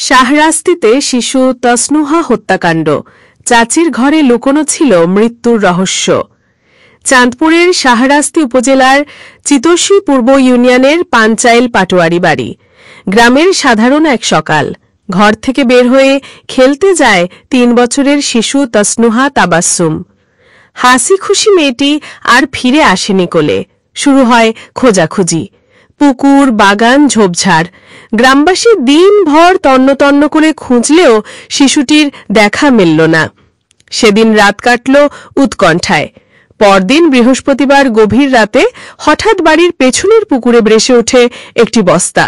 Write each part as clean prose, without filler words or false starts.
শাহরাস্তিতে শিশু তসনুহা হত্যাকাণ্ড, চাচির ঘরে লুকোনো ছিল মৃত্যুর রহস্য। চাঁদপুরের শাহরাস্তি উপজেলার চিতোষী পূর্ব ইউনিয়নের পাঞ্চাইল পাটোয়ারি বাড়ি। গ্রামের সাধারণ এক সকাল। ঘর থেকে বের হয়ে খেলতে যায় ৩ বছরের শিশু তসনুহা তাবাসসুম। হাসি খুশি মেয়েটি আর ফিরে আসেনি কোলে। শুরু হয় খোঁজাখুঁজি। পুকুর, বাগান, ঝোপঝাড়। গ্রামবাসী দিনভর তন্ন করে খুঁজলেও শিশুটির দেখা মিলল না। সেদিন রাত কাটল উৎকণ্ঠায়। পরদিন বৃহস্পতিবার গভীর রাতে হঠাৎ বাড়ির পেছনের পুকুরে ভেসে ওঠে একটি বস্তা।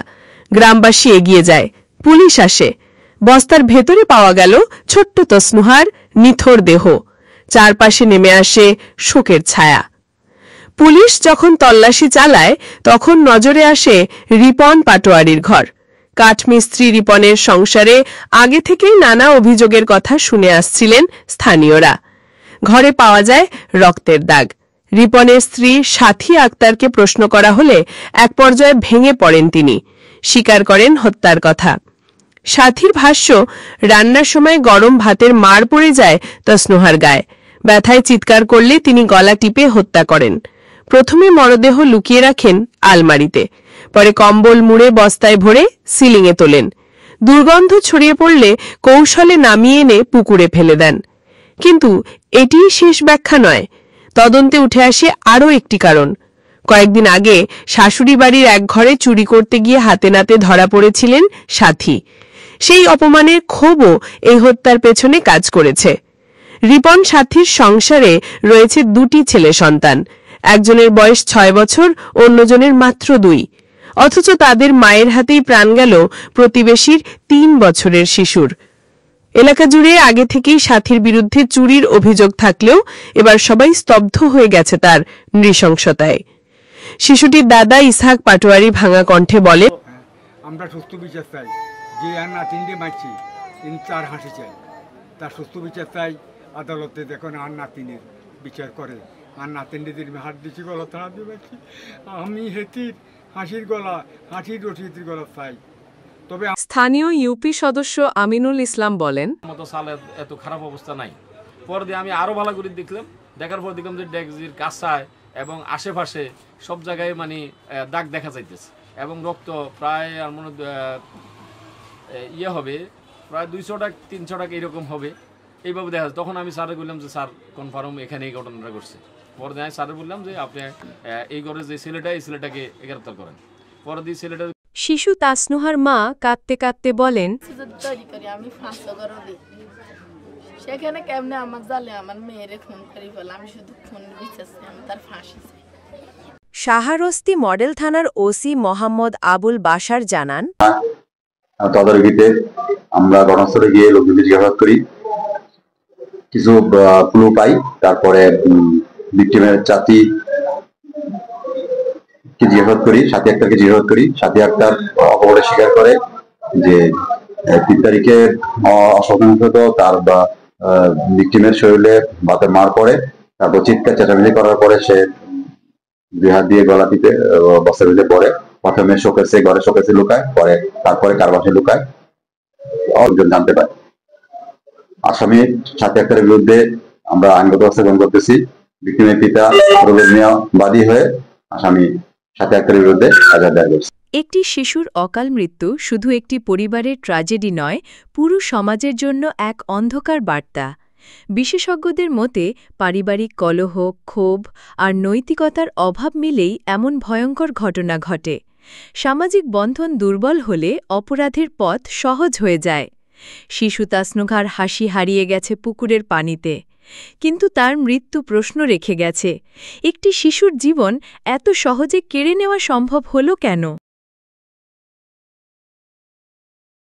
গ্রামবাসী এগিয়ে যায়, পুলিশ আসে। বস্তার ভেতরে পাওয়া গেল ছোট্ট তসনুহার নিথর দেহ। চারপাশে নেমে আসে শোকের ছায়া। পুলিশ যখন তল্লাশি চালায় তখন নজরে আসে রিপন পাটোয়ারির ঘর। কাঠমিস্ত্রি রিপনের সংসারে আগে থেকেই নানা অভিযোগের কথা শুনে আসছিলেন স্থানীয়রা। ঘরে পাওয়া যায় রক্তের দাগ। রিপনের স্ত্রী সাথী আক্তারকে প্রশ্ন করা হলে এক পর্যায়ে ভেঙে পড়েন তিনি, স্বীকার করেন হত্যার কথা। সাথীর ভাষ্য, রান্নার সময় গরম ভাতের মার পড়ে যায় তসনুহার গায়ে। ব্যথায় চিৎকার করলে তিনি গলা টিপে হত্যা করেন। প্রথমে মরদেহ লুকিয়ে রাখেন আলমারিতে, পরে কম্বল মুড়ে বস্তায় ভরে সিলিংয়ে তোলেন। দুর্গন্ধ ছড়িয়ে পড়লে কৌশলে নামিয়ে এনে পুকুরে ফেলে দেন। কিন্তু এটিই শেষ ব্যাখ্যা নয়। তদন্তে উঠে আসে আরও একটি কারণ। কয়েকদিন আগে শাশুড়ি বাড়ির এক ঘরে চুরি করতে গিয়ে হাতে নাতে ধরা পড়েছিলেন সাথী। সেই অপমানের ক্ষোভও এই হত্যার পেছনে কাজ করেছে। রিপন সাথীর সংসারে রয়েছে 2টি ছেলে সন্তান। একজনের বয়স 6 বছর, অন্যজনের মাত্র 2। অথচ তাদের মায়ের হাতেই প্রাণ গেল প্রতিবেশীর 3 বছরের শিশুর। এলাকা জুড়ে আগে থেকেই সাথীর বিরুদ্ধে চুরির অভিযোগ থাকলেও এবার সবাই স্তব্ধ হয়ে গেছে তার নৃশংসতায়। শিশুটির দাদা ইসহাক পাটোয়ারি ভাঙা কণ্ঠে বলে, আমরা সুস্থ বিচার চাই। যে আর নাতিনকে মারছি, তিনি তার হাসি চাই। তার সুস্থ বিচার চাই। আদালতে দেখুন আর নাতিনের বিচার করে। আর নাতিনদের হাত দিচ্ছি, গলা তাড়া দিয়ে মারছি। আমি হেতির হাসির গলা, হাসির রশিদের গলা চাই। তবে স্থানীয় ইউপি সদস্য আমিনুল ইসলাম বলেন, মতো সালের এত খারাপ অবস্থা নাই। পরে দিয়ে আমি আরো ভালো করে দেখলাম। দেখার পর দেখলাম যে ডেক্সির কাছায় এবং আশেপাশে সব জায়গায় মানে দাগ দেখা যাইতেছে এবং রক্ত প্রায় আর মনে হবে প্রায় 200 টাকা 300 টাকা এরকম হবে, এইভাবে দেখা যাচ্ছে। তখন আমি স্যারে বললাম যে স্যার কনফার্ম এখানে এই ঘটনাটা ঘটছে। পরে দিয়ে স্যারে বললাম যে আপনি এই ঘরে যে ছেলেটা, এই ছেলেটাকে গ্রেপ্তার করেন। পরে দিয়ে ছেলেটা। শিশু তাসনুহার মা কাঁদতে কাঁদতে বলেন, আমি সেখানে কেমনে আমার জালে আমার মেয়েরে খুন করি বলে আমি শুধু খুন বিচারছি, আমি তার ফাঁসি চাই। শাহরাস্তি মডেল থানার ওসি মোহাম্মদ আবুল বাশার জানান, তদারকিতে আমরা ঘটনাস্থলে গিয়ে লোকজনকে জিজ্ঞাসাবাদ করি, কিছু ক্লু পাই। তারপরে ভিকটিমের চাচি জিজ্ঞাসাবাদ করি, সাথী আক্তারকে জিজ্ঞাসাবাদ করি। সাথী আক্তার অপরাধ স্বীকার করে যে 3 তারিখে অসংখ্য তার বা ভিকটিমের শরীরে ভাতের মার পড়ে। তারপর চিৎকার চেঁচামেচি করার পরে সে 2 হাত দিয়ে গলা টিপে বস্তার ভিতরে পড়ে। প্রথমে শোকেসে, ঘরে শোকেসে লুকায়, তারপরে কার বাসায় লুকায় অর্জন জানতে পারে। আসামি সাথী আক্তারের বিরুদ্ধে আমরা আইনগত ব্যবস্থা গ্রহণ করতেছি। ভিকটিমের পিতা রুবেল মিয়া বাদী হয়ে আসামি সাথী আক্তারের বিরুদ্ধে এজাহার দায়ের করেছে। একটি শিশুর অকাল মৃত্যু শুধু একটি পরিবারের ট্র্যাজেডি নয়, পুরো সমাজের জন্য এক অন্ধকার বার্তা। বিশেষজ্ঞদের মতে পারিবারিক কলহ, ক্ষোভ আর নৈতিকতার অভাব মিলেই এমন ভয়ঙ্কর ঘটনা ঘটে। সামাজিক বন্ধন দুর্বল হলে অপরাধের পথ সহজ হয়ে যায়। শিশু তাসনুহার হাসি হারিয়ে গেছে পুকুরের পানিতে, কিন্তু তার মৃত্যু প্রশ্ন রেখে গেছে, একটি শিশুর জীবন এত সহজে কেড়ে নেওয়া সম্ভব হলো কেন?